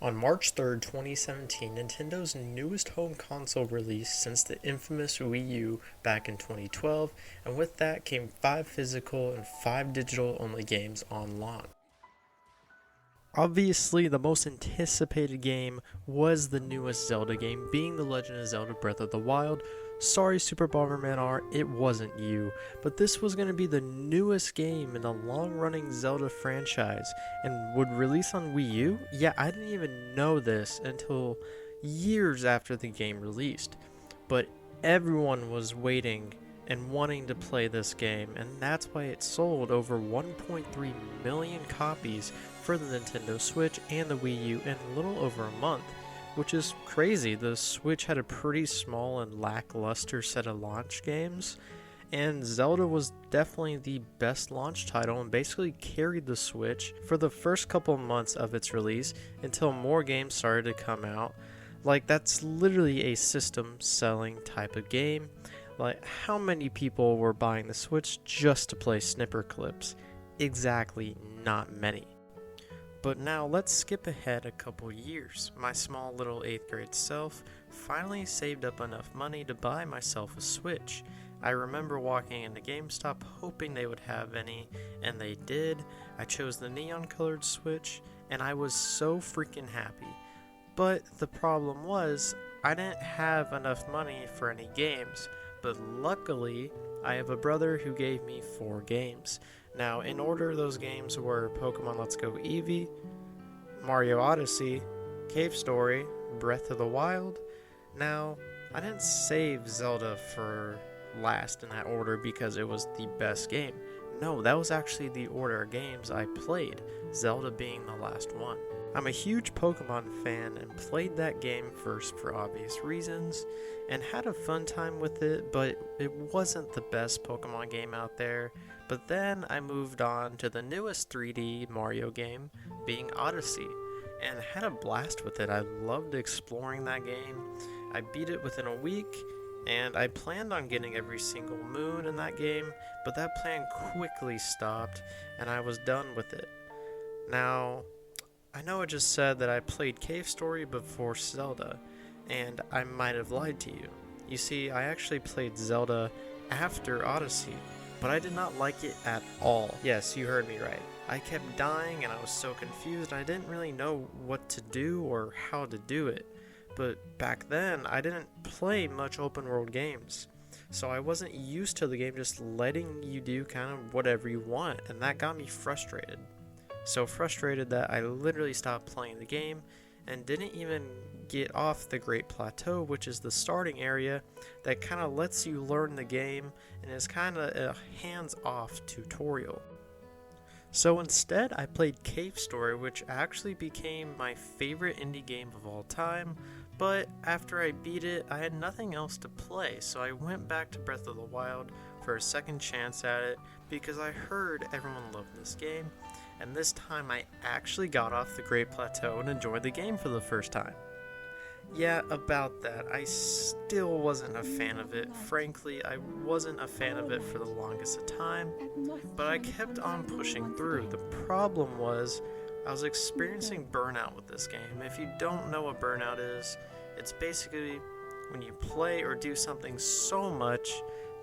On March 3rd, 2017, Nintendo's newest home console released since the infamous Wii U back in 2012, and with that came 5 physical and 5 digital only games on launch. Obviously, the most anticipated game was the newest Zelda game, being The Legend of Zelda Breath of the Wild. Sorry, Super Bomberman R, it wasn't you, but this was going to be the newest game in the long-running Zelda franchise, and would release on Wii U? Yeah, I didn't even know this until years after the game released, but everyone was waiting and wanting to play this game, and that's why it sold over 1.3 million copies for the Nintendo Switch and the Wii U in a little over a month, which is crazy. The Switch had a pretty small and lackluster set of launch games, and Zelda was definitely the best launch title and basically carried the Switch for the first couple months of its release until more games started to come out. Like, that's literally a system selling type of game. Like, how many people were buying the Switch just to play snipper clips? Exactly, not many. But now let's skip ahead a couple years. My small little 8th grade self finally saved up enough money to buy myself a Switch. I remember walking into GameStop hoping they would have any, and they did. I chose the neon colored Switch, and I was so freaking happy. But the problem was, I didn't have enough money for any games. But luckily, I have a brother who gave me 4 games. Now, in order, those games were Pokemon Let's Go Eevee, Mario Odyssey, Cave Story, Breath of the Wild. Now, I didn't save Zelda for last in that order because it was the best game. No, that was actually the order of games I played, Zelda being the last one. I'm a huge Pokemon fan and played that game first for obvious reasons and had a fun time with it, but it wasn't the best Pokemon game out there. But then I moved on to the newest 3D Mario game, being Odyssey, and had a blast with it. I loved exploring that game. I beat it within a week, and I planned on getting every single moon in that game, but that plan quickly stopped, and I was done with it. Now, I know I just said that I played Cave Story before Zelda, and I might have lied to you. You see, I actually played Zelda after Odyssey, but I did not like it at all. Yes, you heard me right. I kept dying and I was so confused and I didn't really know what to do or how to do it. But back then, I didn't play much open world games, so I wasn't used to the game just letting you do kind of whatever you want, and that got me frustrated. So frustrated that I literally stopped playing the game and didn't even get off the Great Plateau, which is the starting area that kind of lets you learn the game and is kind of a hands-off tutorial. So instead, I played Cave Story, which actually became my favorite indie game of all time, but after I beat it, I had nothing else to play, so I went back to Breath of the Wild for a second chance at it because I heard everyone loved this game, and this time I actually got off the Great Plateau and enjoyed the game for the first time. Yeah, about that, I still wasn't a fan of it. Frankly, I wasn't a fan of it for the longest of time, but I kept on pushing through. The problem was, I was experiencing burnout with this game. If you don't know what burnout is, it's basically when you play or do something so much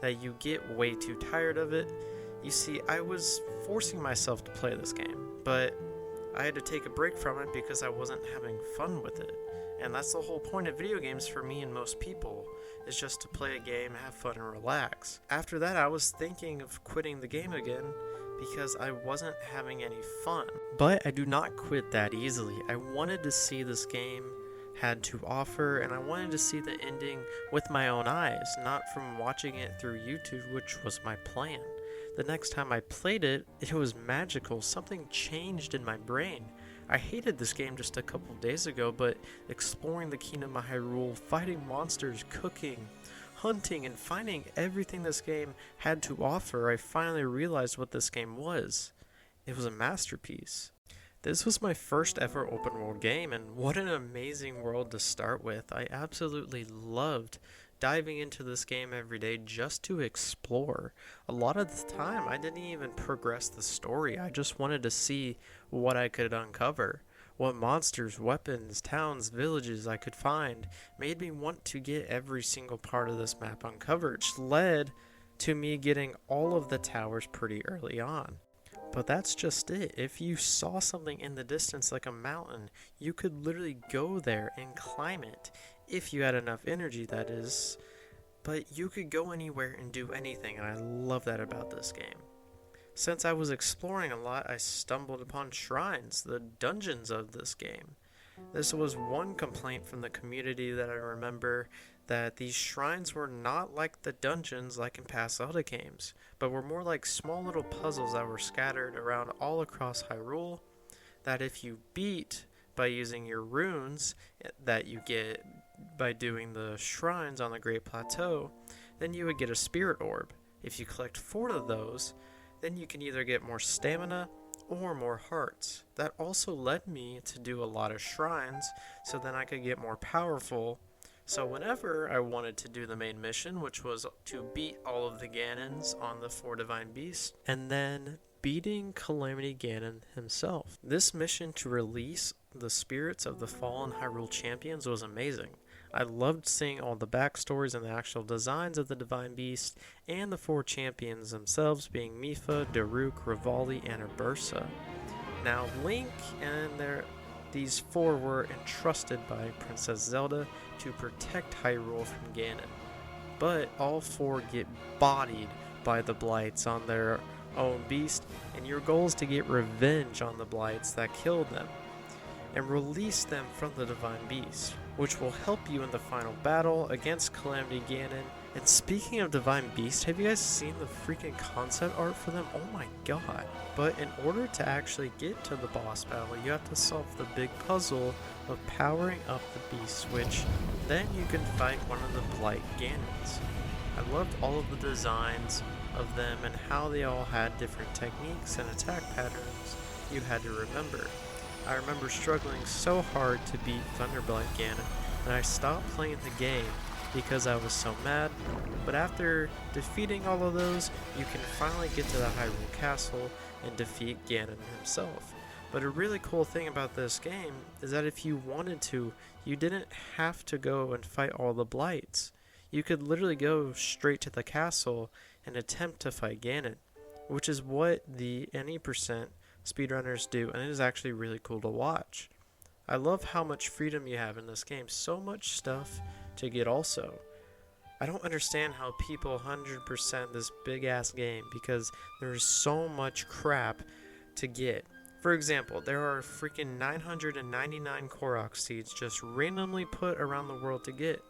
that you get way too tired of it. You see, I was forcing myself to play this game, but I had to take a break from it because I wasn't having fun with it. And that's the whole point of video games for me and most people, is just to play a game, have fun, and relax. After that, I was thinking of quitting the game again because I wasn't having any fun. But I do not quit that easily. I wanted to see this game had to offer, and I wanted to see the ending with my own eyes, not from watching it through YouTube, which was my plan. The next time I played it, it was magical. Something changed in my brain. I hated this game just a couple days ago, but exploring the Kingdom of Hyrule, fighting monsters, cooking, hunting, and finding everything this game had to offer, I finally realized what this game was. It was a masterpiece. This was my first ever open world game, and what an amazing world to start with. I absolutely loved diving into this game every day just to explore. A lot of the time, I didn't even progress the story. I just wanted to see what I could uncover. what monsters, weapons, towns, villages I could find made me want to get every single part of this map uncovered, which led to me getting all of the towers pretty early on. But that's just it. If you saw something in the distance like a mountain, you could literally go there and climb it. If you had enough energy, that is. But you could go anywhere and do anything, and I love that about this game. Since I was exploring a lot, I stumbled upon shrines, the dungeons of this game. This was one complaint from the community that I remember, that these shrines were not like the dungeons like in past Zelda games, but were more like small little puzzles that were scattered around all across Hyrule, that if you beat by using your runes that you get by doing the shrines on the Great Plateau, then you would get a spirit orb. If you collect 4 of those, then you can either get more stamina or more hearts. That also led me to do a lot of shrines, so then I could get more powerful. So whenever I wanted to do the main mission, which was to beat all of the Ganons on the 4 Divine Beasts, and then beating Calamity Ganon himself. This mission to release the spirits of the fallen Hyrule champions was amazing. I loved seeing all the backstories and the actual designs of the Divine Beast and the 4 champions themselves, being Mipha, Daruk, Rivali, and Urbosa. Now Link and these 4 were entrusted by Princess Zelda to protect Hyrule from Ganon, but all 4 get bodied by the Blights on their own beast, and your goal is to get revenge on the Blights that killed them and release them from the Divine Beast, which will help you in the final battle against Calamity Ganon. And speaking of Divine Beast, have you guys seen the freaking concept art for them? Oh my god. But in order to actually get to the boss battle, you have to solve the big puzzle of powering up the beast, which then you can fight one of the Blight Ganons. I loved all of the designs of them and how they all had different techniques and attack patterns you had to remember. I remember struggling so hard to beat Thunderblight Ganon, and I stopped playing the game because I was so mad, but after defeating all of those, you can finally get to the Hyrule Castle and defeat Ganon himself. But a really cool thing about this game is that if you wanted to, you didn't have to go and fight all the Blights. You could literally go straight to the castle and attempt to fight Ganon, which is what the any% speedrunners do, and it is actually really cool to watch. I love how much freedom you have in this game, so much stuff to get also. I don't understand how people 100% this big ass game because there's so much crap to get. For example, there are freaking 999 Korok seeds just randomly put around the world to get.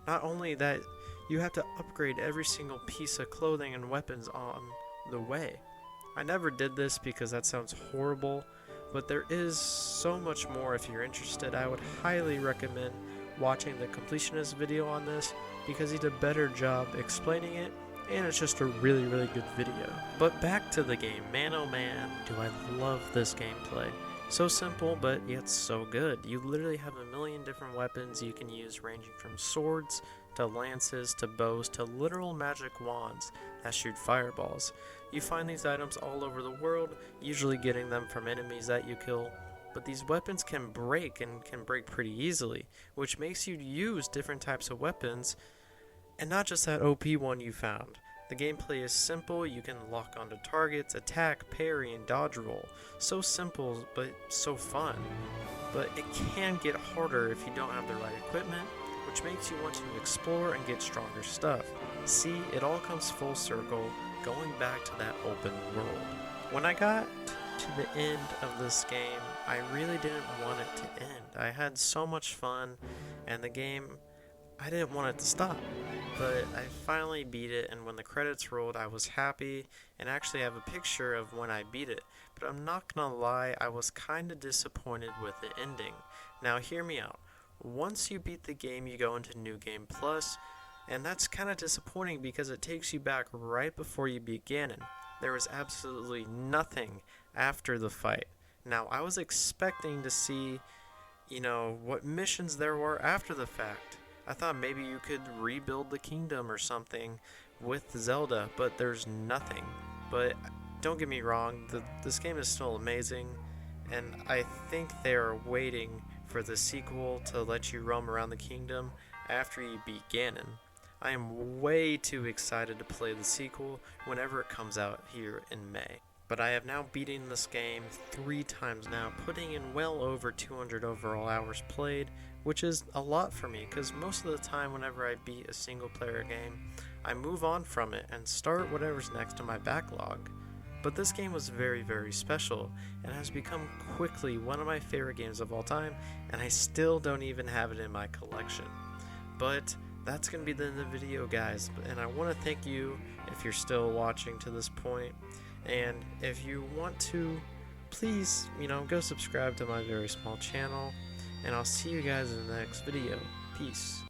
Not only that, you have to upgrade every single piece of clothing and weapons on the way. I never did this because that sounds horrible, but there is so much more. If you're interested, I would highly recommend watching the completionist video on this because he did a better job explaining it, and it's just a really good video. But back to the game, man oh man, do I love this gameplay. So simple, but yet so good. You literally have a million different weapons you can use, ranging from swords to lances to bows to literal magic wands that shoot fireballs. You find these items all over the world, usually getting them from enemies that you kill, but these weapons can break and can break pretty easily, which makes you use different types of weapons, and not just that OP one you found. The gameplay is simple, you can lock onto targets, attack, parry, and dodge roll. So simple, but so fun. But it can get harder if you don't have the right equipment, which makes you want to explore and get stronger stuff. See, it all comes full circle, going back to that open world. When I got to the end of this game, I really didn't want it to end. I had so much fun, and the game, I didn't want it to stop. But I finally beat it, and when the credits rolled, I was happy, and actually have a picture of when I beat it. But I'm not gonna lie, I was kinda disappointed with the ending. Now hear me out. Once you beat the game, you go into New Game Plus, and that's kinda disappointing because it takes you back right before you beat Ganon. There was absolutely nothing after the fight. Now I was expecting to see, what missions there were after the fact. I thought maybe you could rebuild the kingdom or something with Zelda, but there's nothing. But don't get me wrong, this game is still amazing, and I think they are waiting for the sequel to let you roam around the kingdom after you beat Ganon. I am way too excited to play the sequel whenever it comes out here in May. But I have now beaten this game 3 times now, putting in well over 200 overall hours played, which is a lot for me because most of the time whenever I beat a single player game, I move on from it and start whatever's next to my backlog. But this game was very, very special and has become quickly one of my favorite games of all time, and I still don't even have it in my collection. But that's going to be the end of the video, guys, and I want to thank you if you're still watching to this point. And if you want to, please, go subscribe to my very small channel, and I'll see you guys in the next video. Peace.